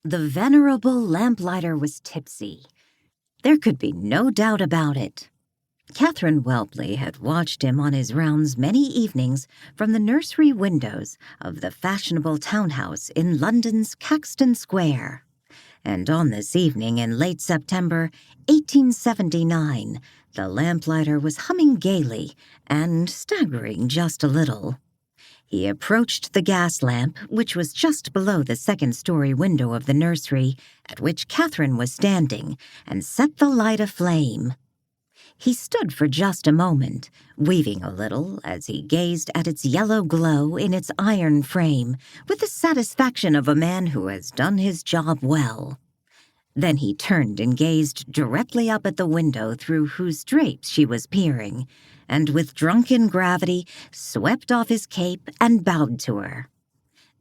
The venerable lamplighter was tipsy. There could be no doubt about it. Catherine Whelpley had watched him on his rounds many evenings from the nursery windows of the fashionable townhouse in London's Caxton Square. And on this evening in late September 1879, the lamplighter was humming gaily and staggering just a little. He approached the gas lamp, which was just below the second-story window of the nursery at which Catherine was standing, and set the light aflame. He stood for just a moment, weaving a little as he gazed at its yellow glow in its iron frame, with the satisfaction of a man who has done his job well. Then he turned and gazed directly up at the window through whose drapes she was peering, and with drunken gravity swept off his cape and bowed to her.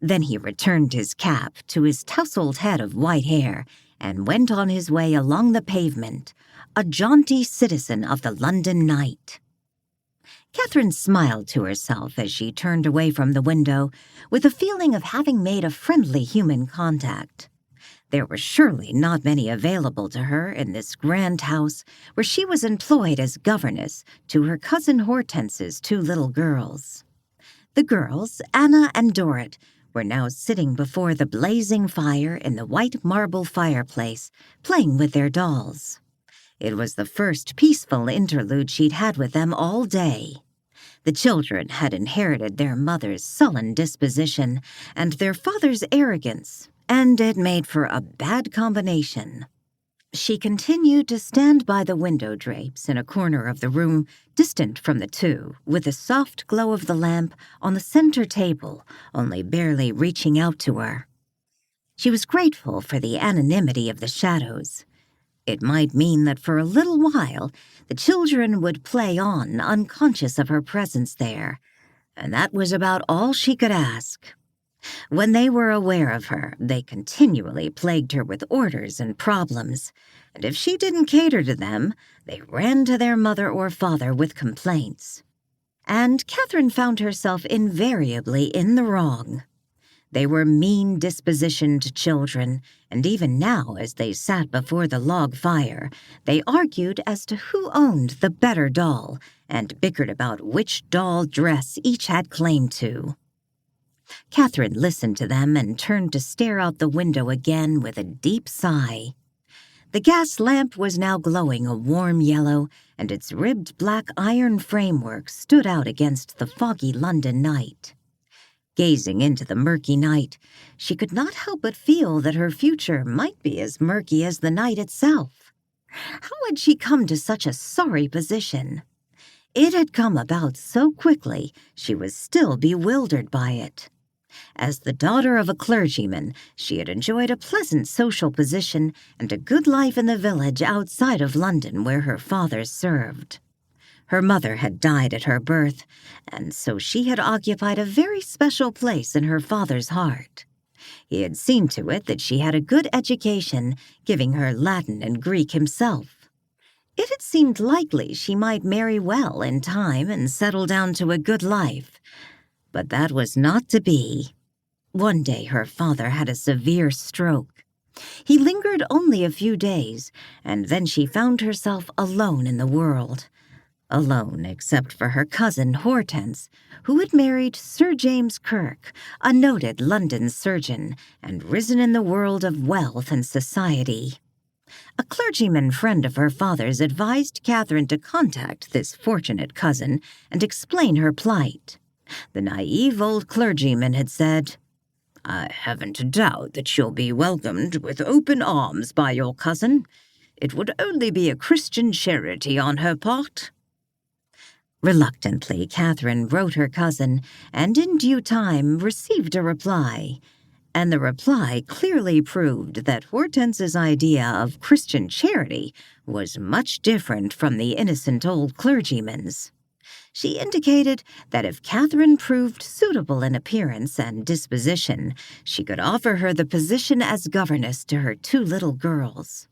Then he returned his cap to his tousled head of white hair and went on his way along the pavement, a jaunty citizen of the London night. Catherine smiled to herself as she turned away from the window with a feeling of having made a friendly human contact. There were surely not many available to her in this grand house where she was employed as governess to her cousin Hortense's two little girls. The girls, Anna and Dorrit, were now sitting before the blazing fire in the white marble fireplace, playing with their dolls. It was the first peaceful interlude she'd had with them all day. The children had inherited their mother's sullen disposition and their father's arrogance, and it made for a bad combination. She continued to stand by the window drapes in a corner of the room, distant from the two, with the soft glow of the lamp on the center table, only barely reaching out to her. She was grateful for the anonymity of the shadows. It might mean that for a little while the children would play on, unconscious of her presence there, and that was about all she could ask. When they were aware of her, they continually plagued her with orders and problems, and if she didn't cater to them, they ran to their mother or father with complaints. And Catherine found herself invariably in the wrong. They were mean-dispositioned children, and even now, as they sat before the log fire, they argued as to who owned the better doll, and bickered about which doll dress each had claim to. Catherine listened to them and turned to stare out the window again with a deep sigh. The gas lamp was now glowing a warm yellow, and its ribbed black iron framework stood out against the foggy London night. Gazing into the murky night, she could not help but feel that her future might be as murky as the night itself. How had she come to such a sorry position? It had come about so quickly she was still bewildered by it. As the daughter of a clergyman, she had enjoyed a pleasant social position and a good life in the village outside of London where her father served. Her mother had died at her birth, and so she had occupied a very special place in her father's heart. He had seen to it that she had a good education, giving her Latin and Greek himself. It had seemed likely she might marry well in time and settle down to a good life, but that was not to be. One day her father had a severe stroke. He lingered only a few days, and then she found herself alone in the world. Alone except for her cousin Hortense, who had married Sir James Kirk, a noted London surgeon, and risen in the world of wealth and society. A clergyman friend of her father's advised Catherine to contact this fortunate cousin and explain her plight. The naive old clergyman had said, "I haven't a doubt that she'll be welcomed with open arms by your cousin. It would only be a Christian charity on her part." Reluctantly, Catherine wrote her cousin, and in due time received a reply. And the reply clearly proved that Hortense's idea of Christian charity was much different from the innocent old clergyman's. She indicated that if Catherine proved suitable in appearance and disposition, she could offer her the position as governess to her two little girls.